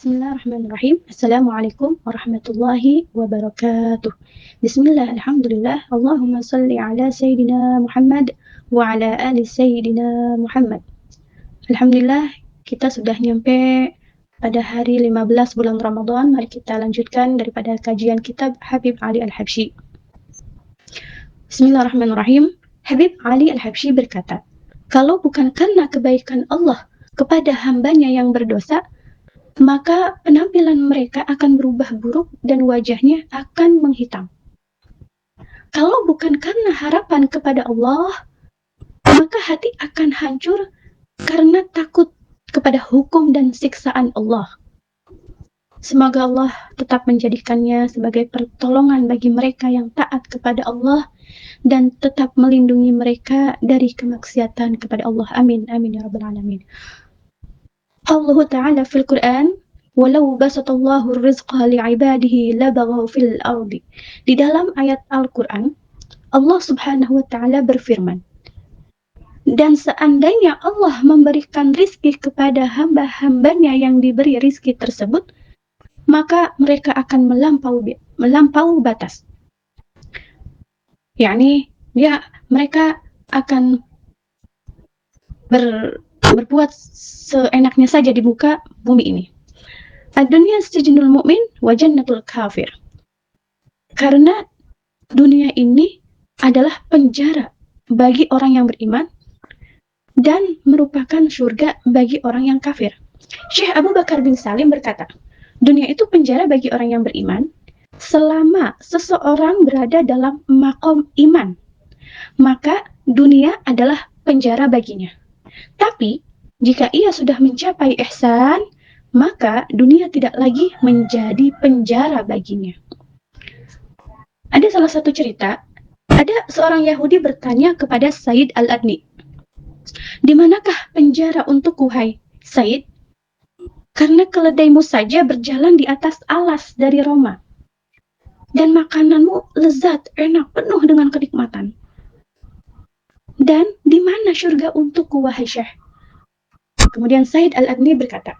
Bismillahirrahmanirrahim. Assalamualaikum warahmatullahi wabarakatuh. Bismillah, alhamdulillah. Allahumma salli ala Sayyidina Muhammad wa ala ali Sayyidina Muhammad. Alhamdulillah, kita sudah nyampe pada hari 15 bulan Ramadan. Mari kita lanjutkan daripada kajian kitab Habib Ali Al-Habsyi. Bismillahirrahmanirrahim. Habib Ali Al-Habsyi berkata, kalau bukan karena kebaikan Allah kepada hambanya yang berdosa, maka penampilan mereka akan berubah buruk dan wajahnya akan menghitam. Kalau bukan karena harapan kepada Allah, maka hati akan hancur karena takut kepada hukum dan siksaan Allah. Semoga Allah tetap menjadikannya sebagai pertolongan bagi mereka yang taat kepada Allah dan tetap melindungi mereka dari kemaksiatan kepada Allah. Amin. Amin ya rabbal alamin. Allah Ta'ala fil Quran, walau basatallahu rizqa li'ibadihi labaghaw fil ardi. Di dalam ayat Al-Quran, Allah Subhanahu wa Ta'ala berfirman, dan seandainya Allah memberikan rizki kepada hamba-hambanya yang diberi rizki tersebut, maka mereka akan melampau batas. yakni mereka akan berbuat seenaknya saja di muka bumi ini. Ad-dunya sijnul mu'min wa jannatul kafir. Karena dunia ini adalah penjara bagi orang yang beriman dan merupakan surga bagi orang yang kafir. Syekh Abu Bakar bin Salim berkata, dunia itu penjara bagi orang yang beriman selama seseorang berada dalam maqam iman, maka dunia adalah penjara baginya. Tapi jika ia sudah mencapai ihsan, maka dunia tidak lagi menjadi penjara baginya. Ada salah satu cerita, ada seorang Yahudi bertanya kepada Said Al-Adni, di manakah penjara untukku, hai Said? Karena keledaimu saja berjalan di atas alas dari Roma, dan makananmu lezat, enak, penuh dengan kenikmatan. Dan di mana surga untukku, wahai Syekh? Kemudian Said Al-Adni berkata,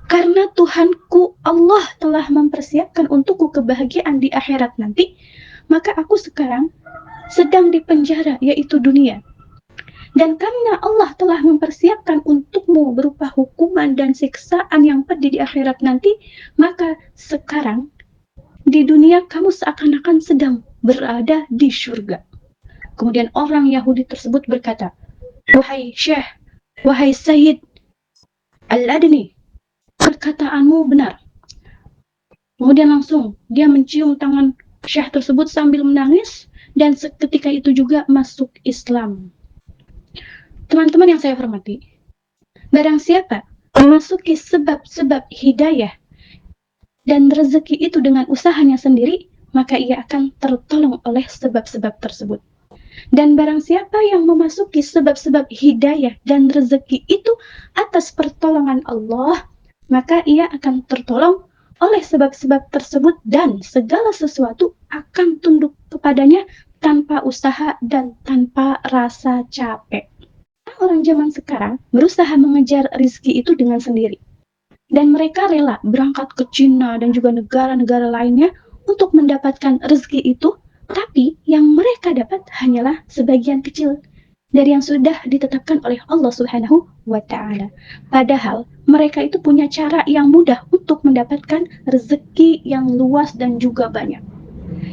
karena Tuhanku Allah telah mempersiapkan untukku kebahagiaan di akhirat nanti, maka aku sekarang sedang di penjara, yaitu dunia. Dan karena Allah telah mempersiapkan untukmu berupa hukuman dan siksaan yang pedih di akhirat nanti, maka sekarang di dunia kamu seakan-akan sedang berada di surga. Kemudian orang Yahudi tersebut berkata, wahai Syekh, wahai Sayyid Al-Adni, perkataanmu benar. Kemudian langsung dia mencium tangan Syekh tersebut sambil menangis, dan seketika itu juga masuk Islam. Teman-teman yang saya hormati, barang siapa memasuki sebab-sebab hidayah dan rezeki itu dengan usahanya sendiri, maka ia akan tertolong oleh sebab-sebab tersebut. Dan barang siapa yang memasuki sebab-sebab hidayah dan rezeki itu atas pertolongan Allah, maka ia akan tertolong oleh sebab-sebab tersebut dan segala sesuatu akan tunduk kepadanya tanpa usaha dan tanpa rasa capek. Orang zaman sekarang berusaha mengejar rizki itu dengan sendiri. Dan mereka rela berangkat ke Cina dan juga negara-negara lainnya untuk mendapatkan rezeki itu, tapi yang mereka dapat hanyalah sebagian kecil dari yang sudah ditetapkan oleh Allah Subhanahu wa Ta'ala. Padahal mereka itu punya cara yang mudah untuk mendapatkan rezeki yang luas dan juga banyak,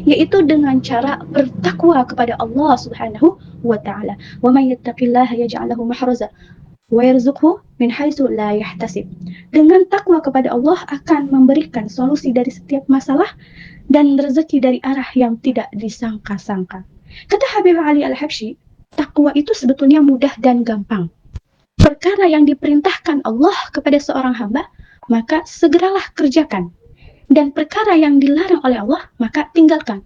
yaitu dengan cara bertakwa kepada Allah Subhanahu wa Ta'ala. Wa may yattaqillaha yaj'al lahu mahraza wa yarzuqhu min haitsu la yahtasib. Dengan takwa kepada Allah akan memberikan solusi dari setiap masalah dan rezeki dari arah yang tidak disangka-sangka. Kata Habib Ali Al-Habsyi, takwa itu sebetulnya mudah dan gampang. Perkara yang diperintahkan Allah kepada seorang hamba, maka segeralah kerjakan. Dan perkara yang dilarang oleh Allah, maka tinggalkan.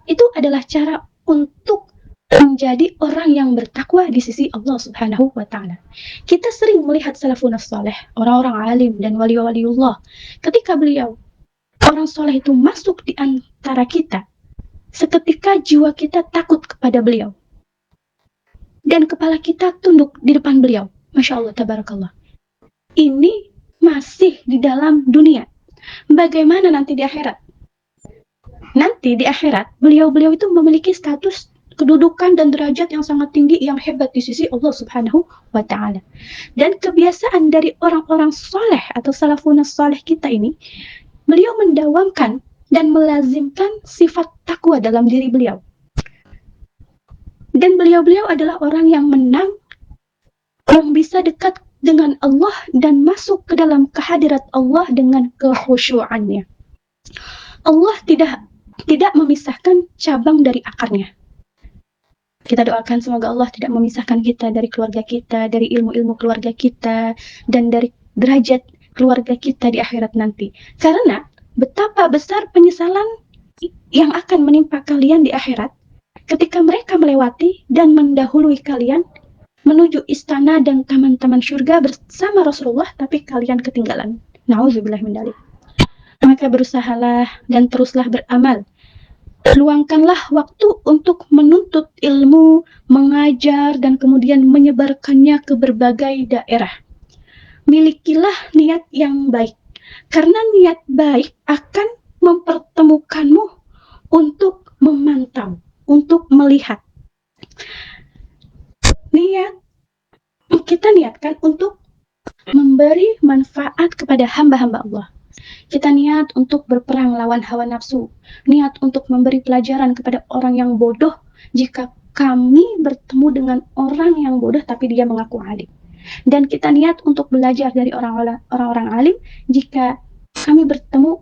Itu adalah cara untuk menjadi orang yang bertakwa di sisi Allah Subhanahu wa Ta'ala. Kita sering melihat salafun saleh, orang-orang alim dan wali-waliullah. Ketika beliau, orang soleh itu masuk di antara kita, seketika jiwa kita takut kepada beliau. Dan kepala kita tunduk di depan beliau. Masya Allah, tabarakallah. Ini masih di dalam dunia. Bagaimana nanti di akhirat? Nanti di akhirat, beliau-beliau itu memiliki status kedudukan dan derajat yang sangat tinggi, yang hebat di sisi Allah Subhanahu wa Ta'ala. Dan kebiasaan dari orang-orang soleh atau salafun soleh kita ini, beliau mendawamkan dan melazimkan sifat takwa dalam diri beliau. Dan beliau-beliau adalah orang yang menang, yang bisa dekat dengan Allah dan masuk ke dalam kehadirat Allah dengan kekhusyuannya. Allah tidak memisahkan cabang dari akarnya. Kita doakan semoga Allah tidak memisahkan kita dari keluarga kita, dari ilmu-ilmu keluarga kita, dan dari derajat keluarga kita di akhirat nanti. Karena betapa besar penyesalan yang akan menimpa kalian di akhirat ketika mereka melewati dan mendahului kalian menuju istana dan taman-taman surga bersama Rasulullah, tapi kalian ketinggalan. Nauzubillah min dzalik. Maka berusahalah dan teruslah beramal. Luangkanlah waktu untuk menuntut ilmu, mengajar, dan kemudian menyebarkannya ke berbagai daerah. Milikilah niat yang baik, karena niat baik akan mempertemukanmu untuk memantau, untuk melihat. Kita niatkan untuk memberi manfaat kepada hamba-hamba Allah. Kita niat untuk berperang lawan hawa nafsu, niat untuk memberi pelajaran kepada orang yang bodoh jika kami bertemu dengan orang yang bodoh tapi dia mengaku alim. Dan kita niat untuk belajar dari orang-orang alim jika kami bertemu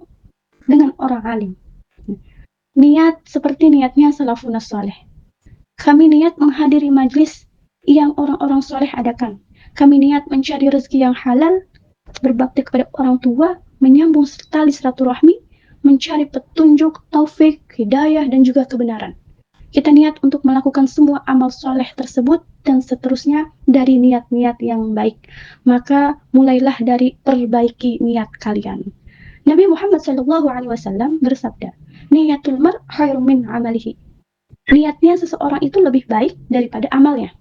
dengan orang alim. Niat seperti niatnya salafun saleh. Kami niat menghadiri majlis yang orang-orang soleh adakan. Kami niat mencari rezeki yang halal, berbakti kepada orang tua, menyambung tali silaturahmi, mencari petunjuk, taufik, hidayah, dan juga kebenaran. Kita niat untuk melakukan semua amal soleh tersebut dan seterusnya dari niat-niat yang baik. Maka mulailah dari perbaiki niat kalian. Nabi Muhammad SAW bersabda, niyatul mar khairun min amalihi. Niatnya seseorang itu lebih baik daripada amalnya.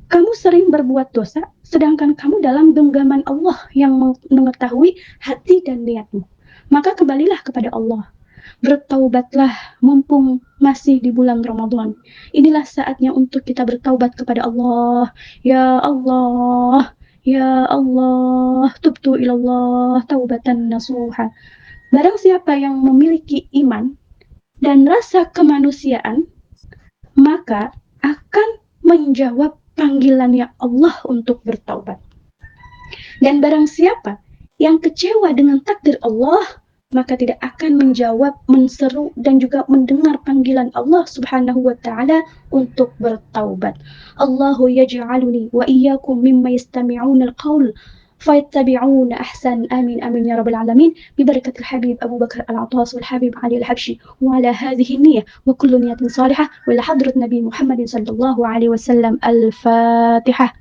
Kamu sering berbuat dosa, sedangkan kamu dalam genggaman Allah yang mengetahui hati dan niatmu. Maka kembalilah kepada Allah. Bertaubatlah mumpung masih di bulan Ramadan. Inilah saatnya untuk kita bertaubat kepada Allah. Ya Allah, ya Allah, tubtu ilallah taubatan nasuha. Barang siapa yang memiliki iman dan rasa kemanusiaan, maka akan menjawab panggilannya Allah untuk bertaubat. Dan barang siapa yang kecewa dengan takdir Allah, maka tidak akan menjawab, menseru, dan juga mendengar panggilan Allah Subhanahu wa Ta'ala untuk bertaubat. Allahu yaj'aluni wa iyyakum mimma yastami'una al-qawl فيتبعون أحسن آمين آمين يا رب العالمين ببركة الحبيب أبو بكر العطاس والحبيب علي الحبشي وعلى هذه النية وكل نية صالحة وإلى حضرة نبي محمد صلى الله عليه وسلم الفاتحة.